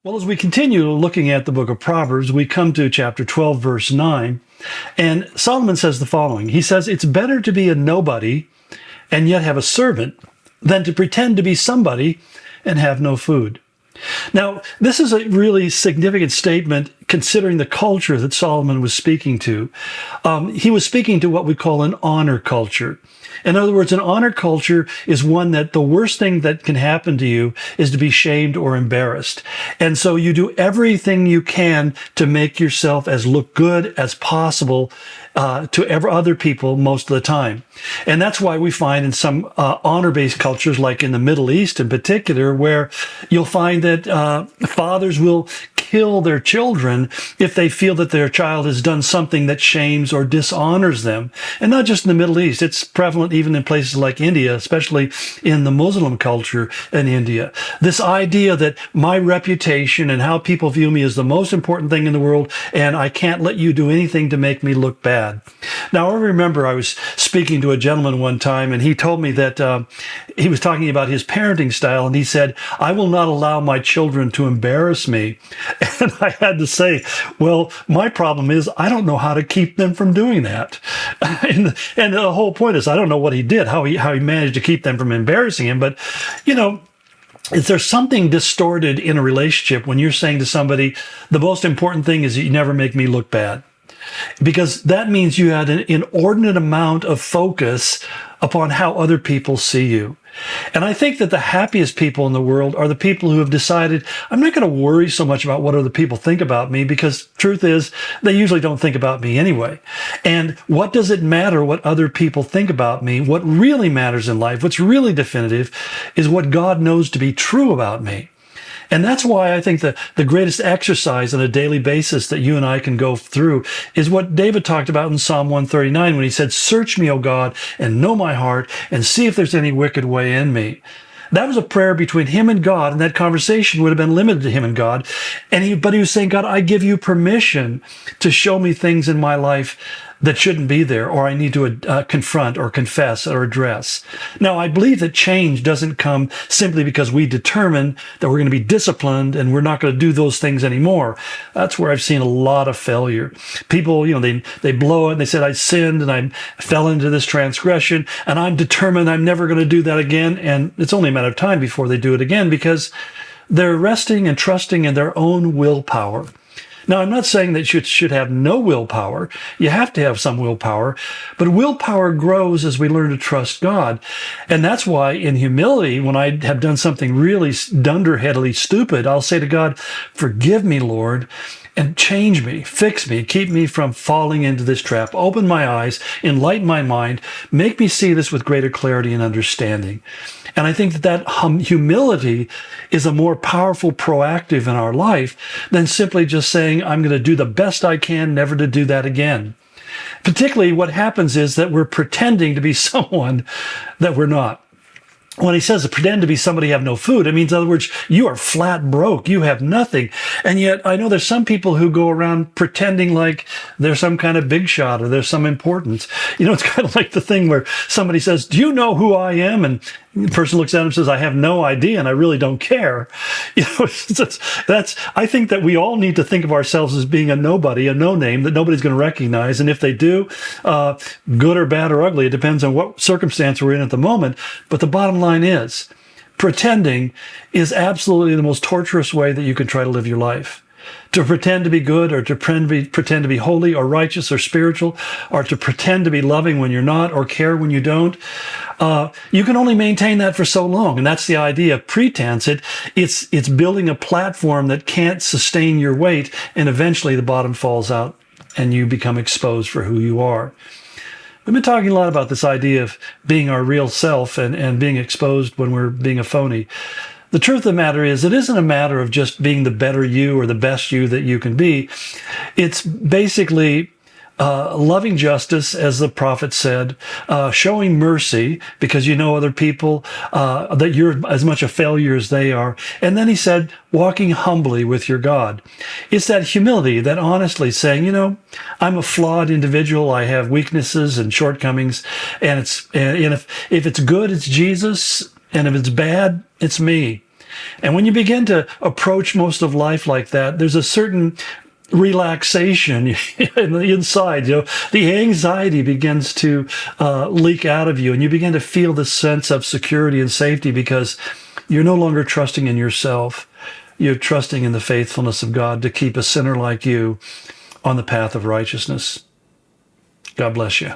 Well, as we continue looking at the book of Proverbs, we come to chapter 12, verse 9, and Solomon says the following. He says, "It's better to be a nobody and yet have a servant than to pretend to be somebody and have no food." Now, this is a really significant statement considering the culture that Solomon was speaking to. He was speaking to what we call an honor culture. In other words, an honor culture is one that the worst thing that can happen to you is to be shamed or embarrassed. And so you do everything you can to make yourself as look good as possible to other people most of the time. And that's why we find in some honor-based cultures, like in the Middle East in particular, where you'll find that fathers will kill their children if they feel that their child has done something that shames or dishonors them. And not just in the Middle East, it's prevalent even in places like India, especially in the Muslim culture in India. This idea that my reputation and how people view me is the most important thing in the world, and I can't let you do anything to make me look bad. Now, I remember I was speaking to a gentleman one time, and he told me that he was talking about his parenting style, and he said, "I will not allow my children to embarrass me." And I had to say, well, my problem is I don't know how to keep them from doing that. And the whole point is I don't know what he did, how he managed to keep them from embarrassing him. But, you know, is there something distorted in a relationship when you're saying to somebody, the most important thing is that you never make me look bad? Because that means you had an inordinate amount of focus upon how other people see you. And I think that the happiest people in the world are the people who have decided, I'm not going to worry so much about what other people think about me, because truth is, they usually don't think about me anyway. And what does it matter what other people think about me? What really matters in life, what's really definitive, is what God knows to be true about me. And that's why I think the greatest exercise on a daily basis that you and I can go through is what David talked about in Psalm 139 when he said, "Search me, O God, and know my heart, and see if there's any wicked way in me." That was a prayer between him and God, and that conversation would have been limited to him and God. But he was saying, God, I give you permission to show me things in my life that shouldn't be there, or I need to confront or confess or address. Now, I believe that change doesn't come simply because we determine that we're going to be disciplined and we're not going to do those things anymore. That's where I've seen a lot of failure. People, they blow it and they said, I sinned and I fell into this transgression and I'm determined I'm never going to do that again. And it's only a matter of time before they do it again because they're resting and trusting in their own willpower. Now, I'm not saying that you should have no willpower. You have to have some willpower, but willpower grows as we learn to trust God. And that's why in humility, when I have done something really dunderheadedly stupid, I'll say to God, forgive me, Lord, and change me, fix me, keep me from falling into this trap. Open my eyes, enlighten my mind, make me see this with greater clarity and understanding. And I think that humility is a more powerful proactive in our life than simply just saying, I'm going to do the best I can, never to do that again. Particularly what happens is that we're pretending to be someone that we're not. When he says to pretend to be somebody who have no food, it means, in other words, you are flat broke. You have nothing. And yet I know there's some people who go around pretending like they're some kind of big shot or there's some importance. It's kind of like the thing where somebody says, do you know who I am? And the person looks at him and says, I have no idea and I really don't care. I think that we all need to think of ourselves as being a nobody, a no name that nobody's going to recognize. And if they do, good or bad or ugly, it depends on what circumstance we're in at the moment. But the bottom line is, pretending is absolutely the most torturous way that you can try to live your life. To pretend to be good or to pretend to be holy or righteous or spiritual, or to pretend to be loving when you're not or care when you don't, you can only maintain that for so long. And that's the idea of pretense. It's building a platform that can't sustain your weight, and eventually the bottom falls out and you become exposed for who you are. We've been talking a lot about this idea of being our real self and being exposed when we're being a phony. The truth of the matter is, it isn't a matter of just being the better you or the best you that you can be. It's basically loving justice, as the prophet said, showing mercy because you know other people, that you're as much a failure as they are. And then he said, walking humbly with your God. It's that humility, that honestly saying, I'm a flawed individual. I have weaknesses and shortcomings. And if it's good, it's Jesus. And if it's bad, it's me. And when you begin to approach most of life like that, there's a certain relaxation in the inside. The anxiety begins to leak out of you, and you begin to feel this sense of security and safety because you're no longer trusting in yourself. You're trusting in the faithfulness of God to keep a sinner like you on the path of righteousness. God bless you.